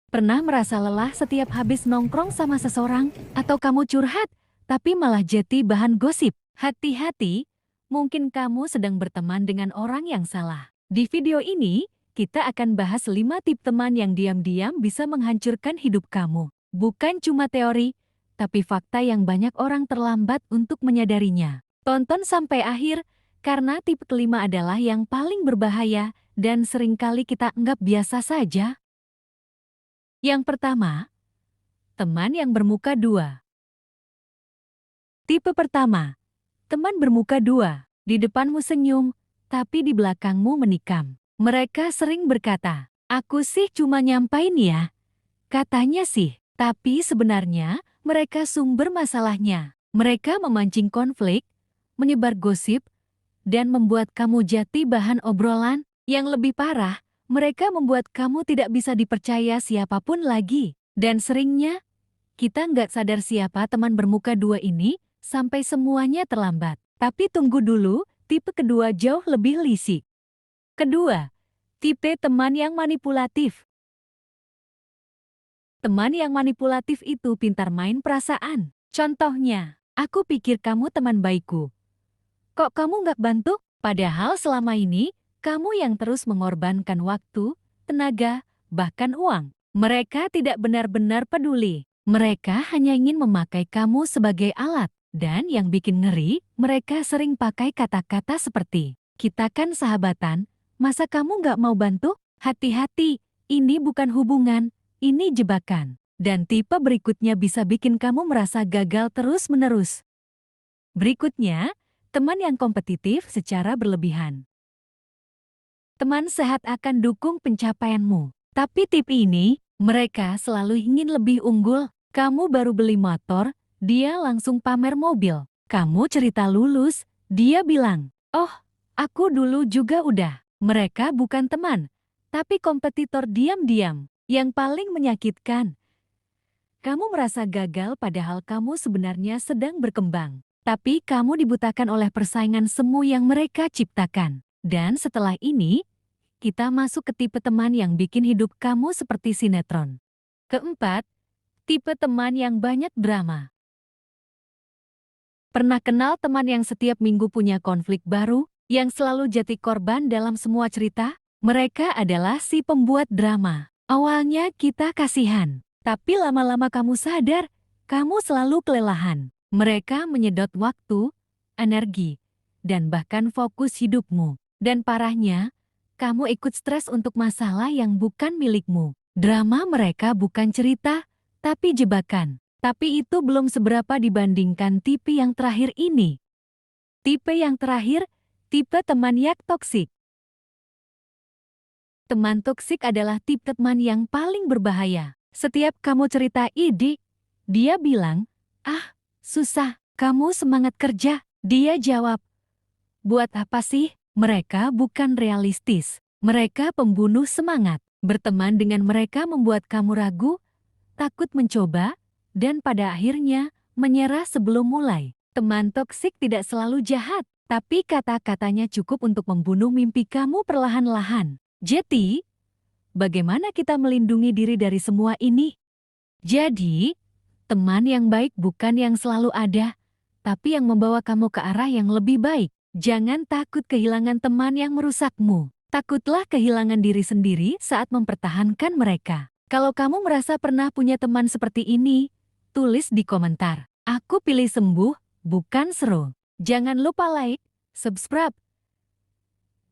Pernah merasa lelah setiap habis nongkrong sama seseorang? Atau kamu curhat, tapi malah jadi bahan gosip? Hati-hati, mungkin kamu sedang berteman dengan orang yang salah. Di video ini, kita akan bahas 5 tip teman yang diam-diam bisa menghancurkan hidup kamu. Bukan cuma teori, tapi fakta yang banyak orang terlambat untuk menyadarinya. Tonton sampai akhir, karena tip kelima adalah yang paling berbahaya dan seringkali kita anggap biasa saja. Yang pertama, teman yang bermuka dua. Tipe pertama, teman bermuka dua. Di depanmu senyum, tapi di belakangmu menikam. Mereka sering berkata, "Aku sih cuma nyampain ya." Katanya sih, tapi sebenarnya mereka sumber masalahnya. Mereka memancing konflik, menyebar gosip, dan membuat kamu jadi bahan obrolan. Yang lebih parah, mereka membuat kamu tidak bisa dipercaya siapapun lagi. Dan seringnya, kita nggak sadar siapa teman bermuka dua ini sampai semuanya terlambat. Tapi tunggu dulu, tipe kedua jauh lebih lisik. Kedua, tipe teman yang manipulatif. Teman yang manipulatif itu pintar main perasaan. Contohnya, "Aku pikir kamu teman baikku. Kok kamu nggak bantu?" Padahal selama ini, kamu yang terus mengorbankan waktu, tenaga, bahkan uang. Mereka tidak benar-benar peduli. Mereka hanya ingin memakai kamu sebagai alat. Dan yang bikin ngeri, mereka sering pakai kata-kata seperti, "Kita kan sahabatan, masa kamu nggak mau bantu?" Hati-hati, ini bukan hubungan, ini jebakan. Dan tipe berikutnya bisa bikin kamu merasa gagal terus-menerus. Berikutnya, teman yang kompetitif secara berlebihan. Teman sehat akan dukung pencapaianmu. Tapi tip ini, mereka selalu ingin lebih unggul. Kamu baru beli motor, dia langsung pamer mobil. Kamu cerita lulus, dia bilang, "Oh, aku dulu juga udah." Mereka bukan teman, tapi kompetitor diam-diam. Yang paling menyakitkan, kamu merasa gagal padahal kamu sebenarnya sedang berkembang. Tapi kamu dibutakan oleh persaingan semu yang mereka ciptakan. Dan setelah ini, kita masuk ke tipe teman yang bikin hidup kamu seperti sinetron. Keempat, tipe teman yang banyak drama. Pernah kenal teman yang setiap minggu punya konflik baru, yang selalu jadi korban dalam semua cerita? Mereka adalah si pembuat drama. Awalnya kita kasihan, tapi lama-lama kamu sadar, kamu selalu kelelahan. Mereka menyedot waktu, energi, dan bahkan fokus hidupmu. Dan parahnya, kamu ikut stres untuk masalah yang bukan milikmu. Drama mereka bukan cerita, tapi jebakan. Tapi itu belum seberapa dibandingkan tipe yang terakhir ini. Tipe yang terakhir, tipe teman yang toksik. Teman toksik adalah tipe teman yang paling berbahaya. Setiap kamu cerita ide, dia bilang, "Ah, susah, kamu semangat kerja." Dia jawab, "Buat apa sih?" Mereka bukan realistis. Mereka pembunuh semangat. Berteman dengan mereka membuat kamu ragu, takut mencoba, dan pada akhirnya menyerah sebelum mulai. Teman toksik tidak selalu jahat, tapi kata-katanya cukup untuk membunuh mimpi kamu perlahan-lahan. Jadi, bagaimana kita melindungi diri dari semua ini? Jadi, teman yang baik bukan yang selalu ada, tapi yang membawa kamu ke arah yang lebih baik. Jangan takut kehilangan teman yang merusakmu. Takutlah kehilangan diri sendiri saat mempertahankan mereka. Kalau kamu merasa pernah punya teman seperti ini, tulis di komentar. Aku pilih sembuh, bukan seru. Jangan lupa like, subscribe,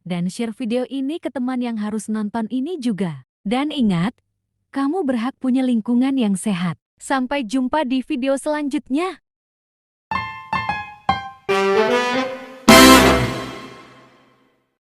dan share video ini ke teman yang harus nonton ini juga. Dan ingat, kamu berhak punya lingkungan yang sehat. Sampai jumpa di video selanjutnya.